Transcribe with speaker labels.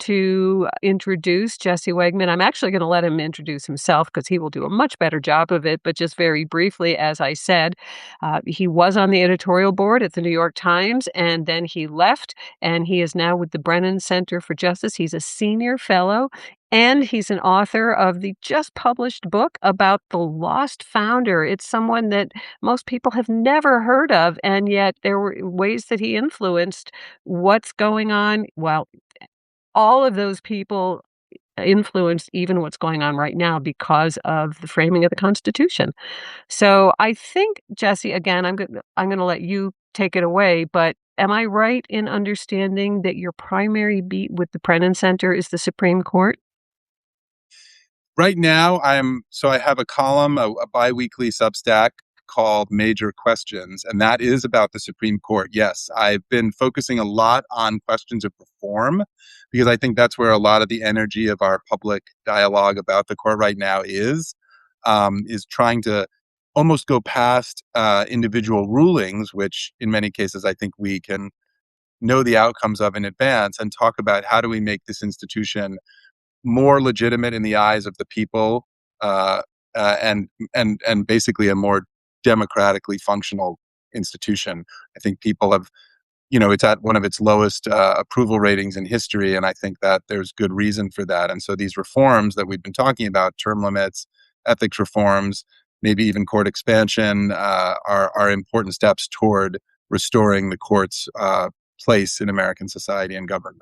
Speaker 1: to introduce Jesse Wegman. I'm actually going to let him introduce himself because he will do a much better job of it. But just very briefly, as I said, he was on the editorial board at the New York Times, and then he left, and he is now with the Brennan Center for Justice. He's a senior fellow. And he's an author of the just published book about the lost founder. It's someone that most people have never heard of, and yet there were ways that he influenced what's going on. Well, all of those people influenced even what's going on right now because of the framing of the Constitution. So I think, Jesse, again, I'm gonna let you take it away, but am I right in understanding that your primary beat with the Brennan Center is the Supreme Court?
Speaker 2: Right now, I have a column, a biweekly Substack called Major Questions, and that is about the Supreme Court. Yes, I've been focusing a lot on questions of reform because I think that's where a lot of the energy of our public dialogue about the court right now is trying to almost go past individual rulings, which in many cases I think we can know the outcomes of in advance, and talk about how do we make this institution more legitimate in the eyes of the people, uh, and basically a more democratically functional institution. I think people have, it's at one of its lowest approval ratings in history, and I think that there's good reason for that. And so these reforms that we've been talking about, term limits, ethics reforms, maybe even court expansion, are important steps toward restoring the court's place in American society and government.